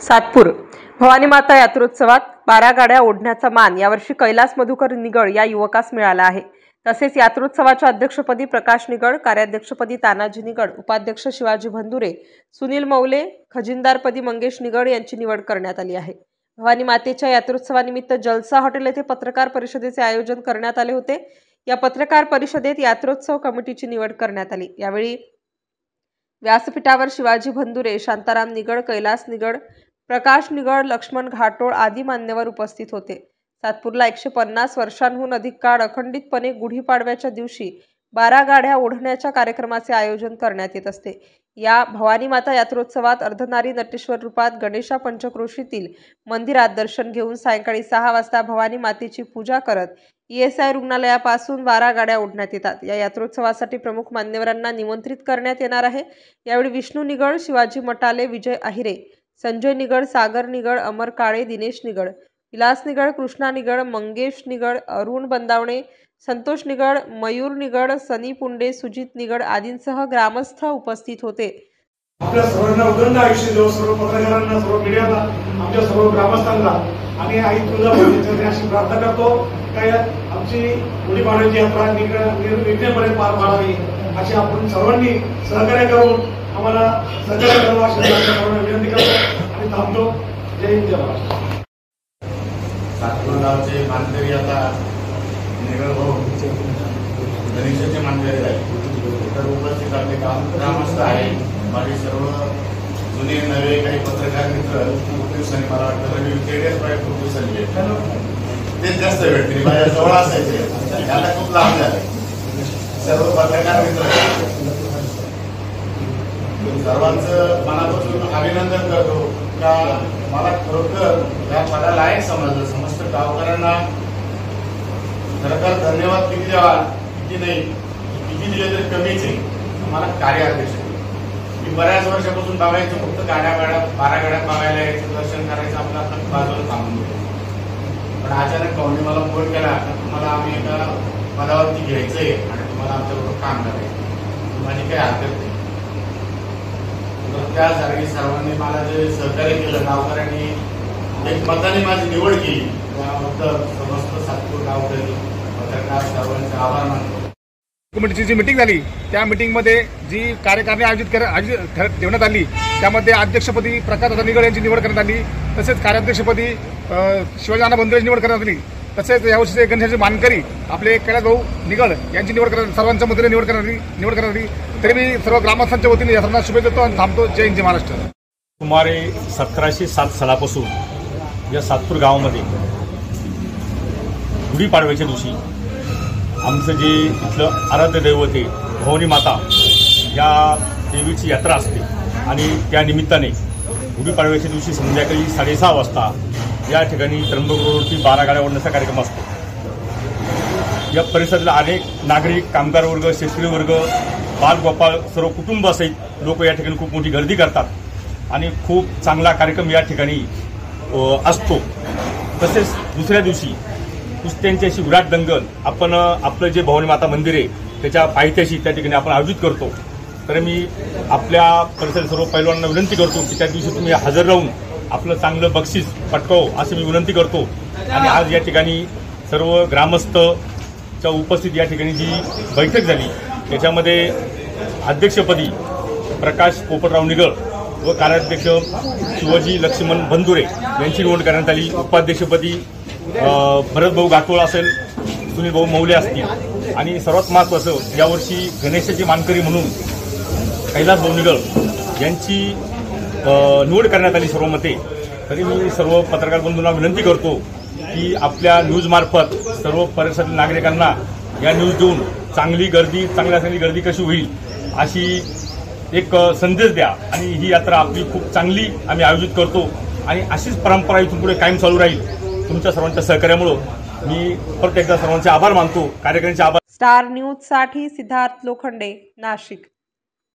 सातपूर भवानी माता यात्रोत्सवात 12 गाड्या ओढण्याचा मान यावर्षी कैलास मधुकर निगड या युवकास मिळाला आहे। तसेच यात्रोत्सवाच्या अध्यक्षपदी प्रकाश निगड, कार्याध्यक्षपदी तानाजी निगड, उपाध्यक्ष शिवाजी भंदुरे, सुनील मौले, खजिनदारपदी मंगेश निगड यांची निवड करण्यात आली आहे। भवानी मातेच्या यात्रोत्सवानिमित्त जलसा हॉटेल येथे पत्रकार परिषदेचे आयोजन करण्यात आले होते। या पत्रकार परिषदेत यात्रोत्सव कमिटीची निवड करण्यात आली। यावेळी व्यासपीठावर शिवाजी भंदुरे, शांताराम निगड, कैलास निगड, प्रकाश निगड, लक्ष्मण घाटोळ आदी मान्यवर उपस्थित होते। सातपूरला 150 वर्षांहून अधिक काळ अखंडितपणे गुढीपाडव्याच्या दिवशी 12 गाड्या ओढण्याच्या कार्यक्रमाचे आयोजन करण्यात येत असते। या भवानी माता यात्रोत्सवात अर्धनारी नटेश्वर रूपात गणेशा पंचक्रोशीतील मंदिरात दर्शन घेऊन सायंकाळी 6 वाजता भवानी मातेची पूजा करत ESI रुग्णालयापासून 12 गाड्या ओढण्यात येतात। या यात्रोत्सवासाठी प्रमुख मान्यवरांना निमंत्रित करण्यात येणार आहे। यावेळी विष्णू निगड, शिवाजी मटाले, विजय अहिरे, संजय निगड, सागर निगड, अमर काळे, दिनेश निगड, विलास निगड, कृष्णा निगड, मंगेश निगड, अरुण बंदावणे, संतोष निगड, मयूर निगड, सनी पुंडे, सुजित निगड आदींसह ग्रामस्थ उपस्थित होते। आपल्या सर्वांना उदंड आयुष्य देव, सर्व पत्रकारांना, सर्व मीडियाला, आमच्या सर्व ग्रामस्थांना आणि आई तुळजाभवानीची अशी प्रार्थना करतो काय आमची गुढीपाडव्याची यात्रा निर्विघ्नपणे पार पाडावी अशी आपण सर्वांनी सहकार्य करून आम्हाला सहकार्य करावं अशी विनंती करतो आणि थांबतो। जय हिंद, जय महाराष्ट्र। सातपूर गावचे मानकरी आता निगड भाऊ गणेशाचे मानकरी आहे। तर उपस्थित आपले ग्रामस्थ आहे, माझे सर्व जुने नवे काही पत्रकार मित्र खूप दिवसांनी, मला वाटतं रवी खूप दिवसांनी तेच जास्त भेटतील, माझ्या जवळ असायचे, त्याला खूप लाभ झाले। सर्व पत्रकार मित्र सर्वांचं मनापासून अभिनंदन करतो का मला खरोखर या पदाला आहे समजलं। समस्त गावकऱ्यांना खरंतर धन्यवाद किती द्यावा किती नाही, किती दिले तरी कमीच आहे। मला कार्याध्यक्ष मी बऱ्याच वर्षापासून बघायचं, फक्त गाड्या 12 गाड्या बघायला यायचं, दर्शन करायचं, आपलं बाजूला थांबून होतो। पण अचानक भाऊनी मला फोन केला की तुम्हाला आम्ही एका पदावरती घ्यायचंय आणि तुम्हाला आमच्याबरोबर काम करायचं, माझी काही हरकत नाही। त्यासाठी सर्वांनी मला जे सहकार्य केलं, गावकऱ्यांनी एक मताने माझी निवड केली, त्याबद्दल समस्त सातपूर गावकरी पत्रकार सर्वांचे आभार मानतो। कमिटीची जी मीटिंग झाली त्या मीटिंगमध्ये जी कार्यकारिणी आयोजित ठेवण्यात आली त्यामध्ये अध्यक्षपदी प्रकाश निगड यांची निवड करण्यात आली, तसेच कार्याध्यक्षपदी शिवाजी भंदुरे यांची निवड करण्यात आली, तसेच यावर्षीचे गणेशाचे मानकरी आपले कैलास भाऊ निगड यांची निवड करण्यात, सर्वांच्या मदतीने निवड करण्यात आली। तरी मी सर्व ग्रामस्थांच्या वतीने या सर्वांना शुभेच्छा देतो आणि थांबतो। जय हिंद, जय महाराष्ट्र। सुमारे 1707 सालापासून या सातपूर गावामध्ये गुढीपाडव्याच्या दिवशी आमचं जे इथलं आराध्य दैवत आहे भवानी माता या देवीची यात्रा असते आणि त्या निमित्ताने गुढीपाडव्याच्या दिवशी संध्याकाळी 6:30 वाजता या ठिकाणी त्र्यंबकवरती 12 गाड्या ओढण्याचा कार्यक्रम असतो। या परिसरातले अनेक नागरिक, कामगार वर्ग, शेतकरी वर्ग, बालगोपाळ सर्व कुटुंब सहित लोक या ठिकाणी खूप मोठी गर्दी करतात आणि खूप चांगला कार्यक्रम या ठिकाणी असतो। तसेच दुसऱ्या दिवशी कुस्त्यांची अशी विराट दंगल आपण आपलं जे भवानी माता मंदिर आहे त्याच्या पायथ्याशी त्या ठिकाणी आपण आयोजित करतो। तर मी आपल्या परिसरातील सर्व पैलवानांना विनंती करतो की त्या दिवशी तुम्ही हजर राहून आपलं चांगलं बक्षीस पटकावं अशी मी विनंती करतो। आणि आज या ठिकाणी सर्व ग्रामस्थच्या उपस्थित या ठिकाणी जी बैठक झाली त्याच्यामध्ये अध्यक्षपदी प्रकाश पोपटराव निगड व कार्याध्यक्ष शिवाजी लक्ष्मण भंदुरे यांची निवड करण्यात आली। उपाध्यक्षपदी भरत भाऊ घाटोळ असेल, सुनील भाऊ मौले असतील आणि सर्वात महत्त्वाचं यावर्षी गणेशाची मानकरी म्हणून कैलास भाऊ निगड यांची निवड करण्यात आली सर्व मते। तरी मी सर्व पत्रकार बंधूंना विनंती करतो की आपल्या न्यूजमार्फत सर्व परिसरातील नागरिकांना या न्यूज देऊन चांगली गर्दी कशी होईल अशी एक संदेश द्या आणि ही यात्रा आपली खूप चांगली आम्ही आयोजित करतो आणि अशीच परंपरा इथून पुढे कायम चालू राहील। तुमच्या सर्वांच्या सहकार्यामुळे मी परत एकदा सर्वांचे आभार मानतो, कार्यकर्त्यांचे आभार। स्टार न्यूज साठी सिद्धार्थ लोखंडे, नाशिक।